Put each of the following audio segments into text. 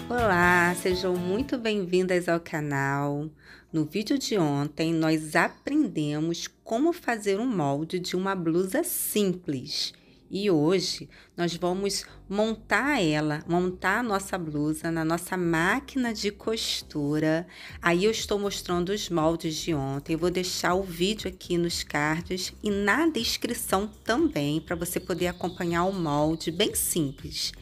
Olá, sejam muito bem-vindas ao canal. No vídeo de ontem, nós aprendemos como fazer um molde de uma blusa simples. E hoje, nós vamos montar a nossa blusa na nossa máquina de costura. Aí eu estou mostrando os moldes de ontem. Eu vou deixar o vídeo aqui nos cards e na descrição também, para você poder acompanhar o molde bem simples.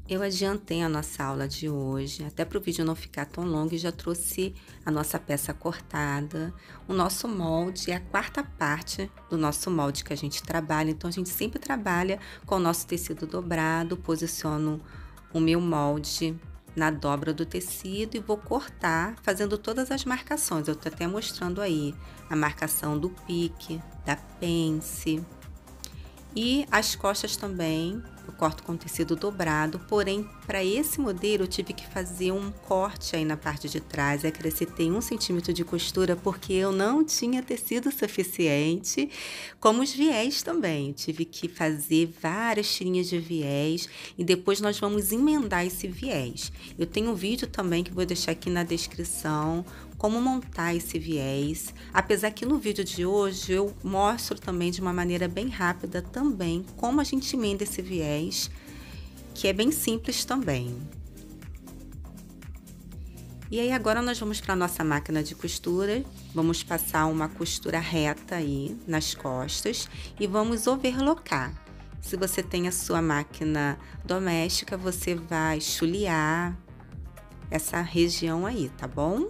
Eu adiantei a nossa aula de hoje, até para o vídeo não ficar tão longo, e já trouxe a nossa peça cortada. O nosso molde é a quarta parte do nosso molde que a gente trabalha, então a gente sempre trabalha com o nosso tecido dobrado. Posiciono o meu molde na dobra do tecido e vou cortar, fazendo todas as marcações. Eu tô até mostrando aí a marcação do pique, da pence. E as costas também, eu corto com tecido dobrado, porém, para esse modelo eu tive que fazer um corte aí na parte de trás, acrescentei 1 centímetro de costura porque eu não tinha tecido suficiente, como os viés também, eu tive que fazer várias tirinhas de viés e depois nós vamos emendar esse viés. Eu tenho um vídeo também que vou deixar aqui na descrição, como montar esse viés, apesar que no vídeo de hoje eu mostro também de uma maneira bem rápida também como a gente emenda esse viés, que é bem simples também. E aí agora nós vamos para a nossa máquina de costura, vamos passar uma costura reta aí nas costas e vamos overlocar. Se você tem a sua máquina doméstica, você vai chulear essa região aí, tá bom?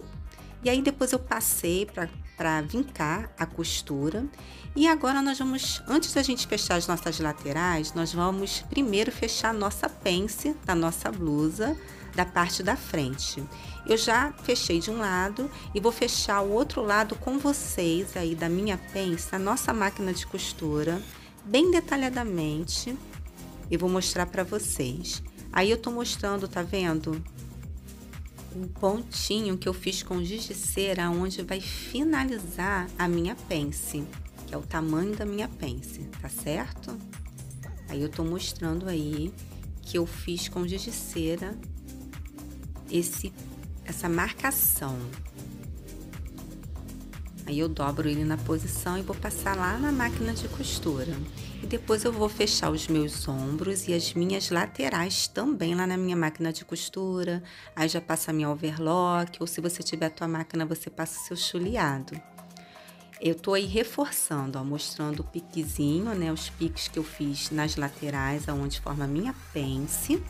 E aí depois eu passei para vincar a costura. E agora nós vamos, antes da gente fechar as nossas laterais, nós vamos primeiro fechar a nossa pence da nossa blusa, da parte da frente. Eu já fechei de um lado e vou fechar o outro lado com vocês aí da minha pence, a nossa máquina de costura, bem detalhadamente. E vou mostrar para vocês. Aí eu tô mostrando, tá vendo? Um pontinho que eu fiz com giz de cera, onde vai finalizar a minha pence, que é o tamanho da minha pence, tá certo? Aí eu tô mostrando aí que eu fiz com giz de cera essa marcação. Aí eu dobro ele na posição e vou passar lá na máquina de costura. E depois eu vou fechar os meus ombros e as minhas laterais também lá na minha máquina de costura. Aí já passa a minha overlock, ou se você tiver a tua máquina, você passa o seu chuleado. Eu tô aí reforçando, ó, mostrando o piquezinho, né? Os piques que eu fiz nas laterais, aonde forma a minha pence.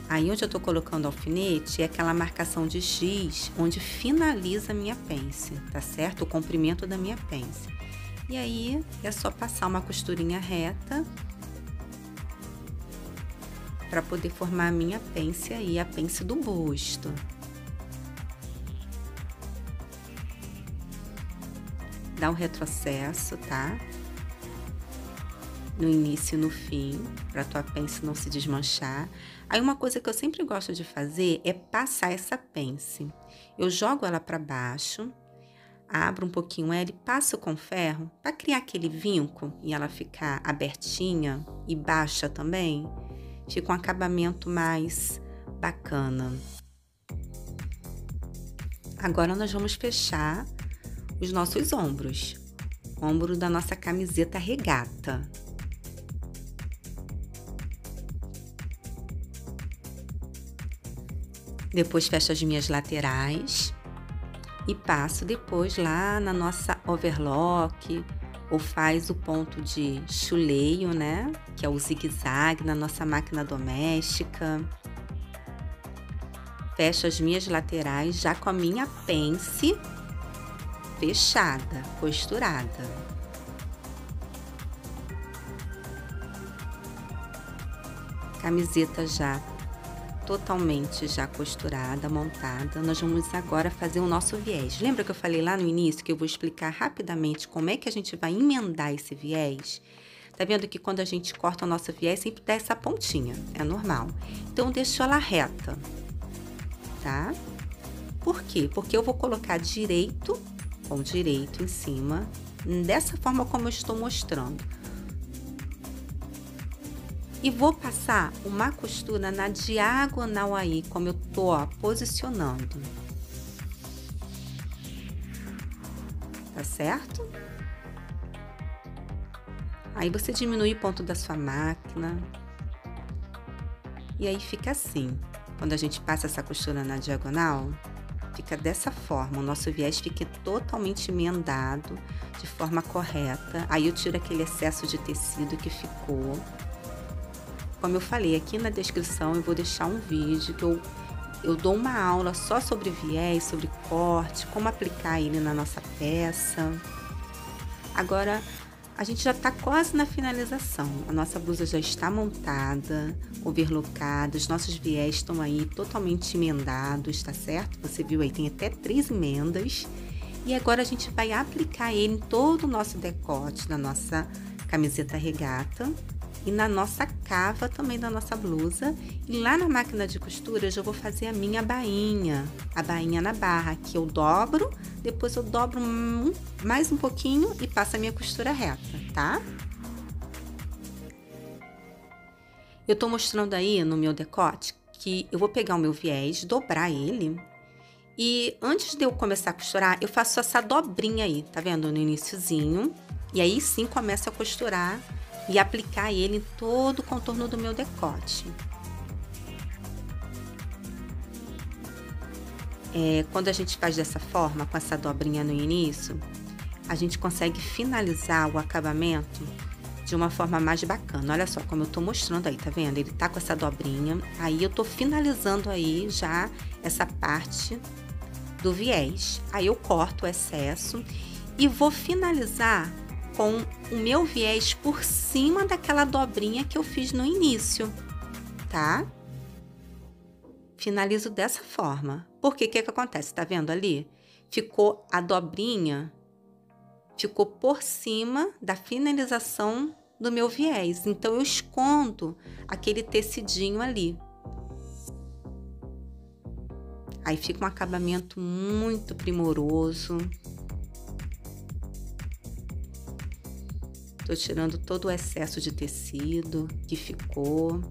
Aí onde eu tô colocando alfinete é aquela marcação de giz onde finaliza a minha pence, tá certo? O comprimento da minha pence. E aí é só passar uma costurinha reta para poder formar a minha pence aí, a pence do busto. Dá um retrocesso, tá? No início e no fim, para tua pence não se desmanchar. Aí uma coisa que eu sempre gosto de fazer é passar essa pence. Eu jogo ela para baixo, abro um pouquinho ela e passo com ferro para criar aquele vinco e ela ficar abertinha e baixa também. Fica um acabamento mais bacana. Agora nós vamos fechar os nossos ombros. Ombro da nossa camiseta regata. Depois fecho as minhas laterais e passo depois lá na nossa overlock, ou faz o ponto de chuleio, né? Que é o zigue-zague na nossa máquina doméstica. Fecho as minhas laterais já com a minha pence fechada, costurada. Camiseta já totalmente já costurada, montada. Nós vamos agora fazer o nosso viés. Lembra que eu falei lá no início que eu vou explicar rapidamente como é que a gente vai emendar esse viés? Tá vendo que quando a gente corta o nosso viés sempre dá essa pontinha, é normal. Então eu deixo ela reta, tá? Por quê? Porque eu vou colocar direito com direito em cima, dessa forma como eu estou mostrando. E vou passar uma costura na diagonal aí, como eu tô, ó, posicionando. Tá certo? Aí você diminui o ponto da sua máquina. E aí fica assim. Quando a gente passa essa costura na diagonal, fica dessa forma. O nosso viés fica totalmente emendado, de forma correta. Aí eu tiro aquele excesso de tecido que ficou. Como eu falei, aqui na descrição eu vou deixar um vídeo que eu dou uma aula só sobre viés, sobre corte, como aplicar ele na nossa peça. Agora, a gente já está quase na finalização. A nossa blusa já está montada, overlockada, os nossos viés estão aí totalmente emendados, tá certo? Você viu aí, tem até 3 emendas. E agora a gente vai aplicar ele em todo o nosso decote da nossa camiseta regata e na nossa cava também da nossa blusa. E lá na máquina de costura eu já vou fazer a minha bainha, a bainha na barra, que eu dobro, depois eu dobro mais um pouquinho e passo a minha costura reta, tá? Eu tô mostrando aí no meu decote que eu vou pegar o meu viés, dobrar ele, e antes de eu começar a costurar, eu faço essa dobrinha aí, tá vendo? No iniciozinho, e aí sim começo a costurar e aplicar ele em todo o contorno do meu decote. Quando a gente faz dessa forma, com essa dobrinha no início, a gente consegue finalizar o acabamento de uma forma mais bacana. Olha só como eu tô mostrando aí, tá vendo? Ele tá com essa dobrinha, aí eu tô finalizando aí já essa parte do viés. Aí eu corto o excesso e vou finalizar com o meu viés por cima daquela dobrinha que eu fiz no início, tá? Finalizo dessa forma. Porque o que acontece? Tá vendo ali? Ficou a dobrinha, ficou por cima da finalização do meu viés. Então, eu escondo aquele tecidinho ali. Aí fica um acabamento muito primoroso. Tô tirando todo o excesso de tecido que ficou.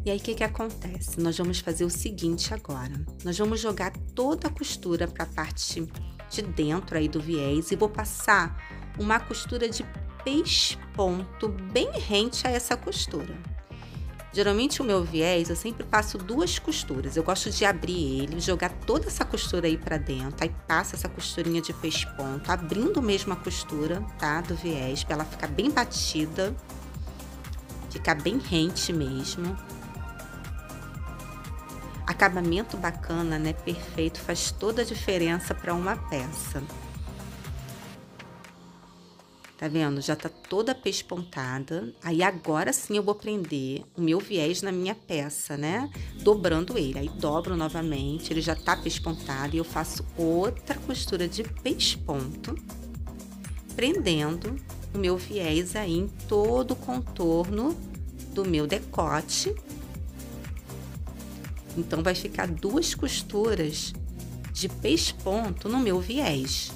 E aí, o que acontece? Nós vamos fazer o seguinte agora. Nós vamos jogar toda a costura para a parte de dentro aí do viés e vou passar uma costura de pesponto bem rente a essa costura. Geralmente o meu viés eu sempre passo 2 costuras. Eu gosto de abrir ele, jogar toda essa costura aí para dentro, aí passa essa costurinha de pesponto, abrindo mesmo a costura, tá, do viés, para ela ficar bem batida, ficar bem rente mesmo. Acabamento bacana, né? Perfeito, faz toda a diferença para uma peça. Tá vendo? Já tá toda pespontada. Aí agora sim eu vou prender o meu viés na minha peça, né? Dobrando ele. Aí dobro novamente, ele já tá pespontado e eu faço outra costura de pesponto, prendendo o meu viés aí em todo o contorno do meu decote. Então, vai ficar 2 costuras de pesponto no meu viés.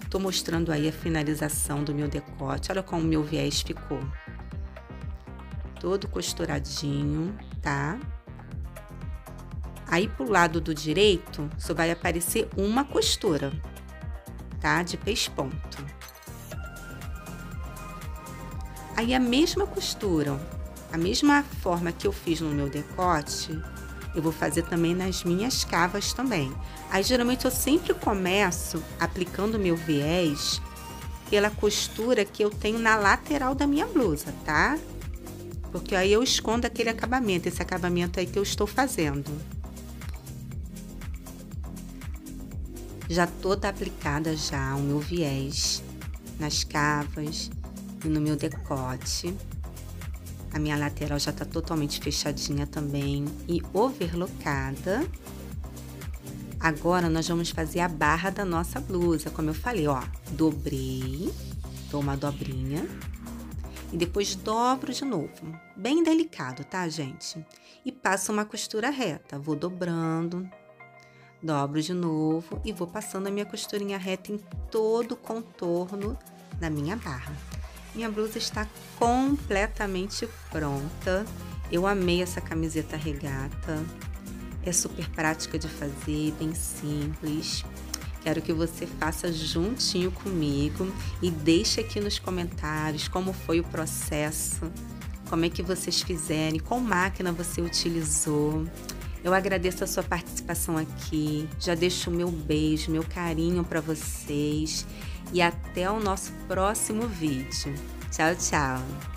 Tô mostrando aí a finalização do meu decote. Olha como o meu viés ficou. Todo costuradinho, tá? Aí, pro lado do direito, só vai aparecer uma costura, tá? De pesponto. Aí, a mesma costura, a mesma forma que eu fiz no meu decote, eu vou fazer também nas minhas cavas também. Aí, geralmente, eu sempre começo aplicando o meu viés pela costura que eu tenho na lateral da minha blusa, tá? Porque aí eu escondo aquele acabamento, esse acabamento aí que eu estou fazendo. Já toda aplicada já o meu viés nas cavas e no meu decote. A minha lateral já tá totalmente fechadinha também e overlockada. Agora, nós vamos fazer a barra da nossa blusa. Como eu falei, ó, dobrei, dou uma dobrinha e depois dobro de novo. Bem delicado, tá, gente? E passo uma costura reta. Vou dobrando, dobro de novo e vou passando a minha costurinha reta em todo o contorno da minha barra. Minha blusa está completamente pronta. Eu amei essa camiseta regata. É super prática de fazer, bem simples. Quero que você faça juntinho comigo e deixe aqui nos comentários como foi o processo, como é que vocês fizeram, qual máquina você utilizou. Eu agradeço a sua participação aqui, já deixo o meu beijo, meu carinho para vocês e até o nosso próximo vídeo. Tchau, tchau!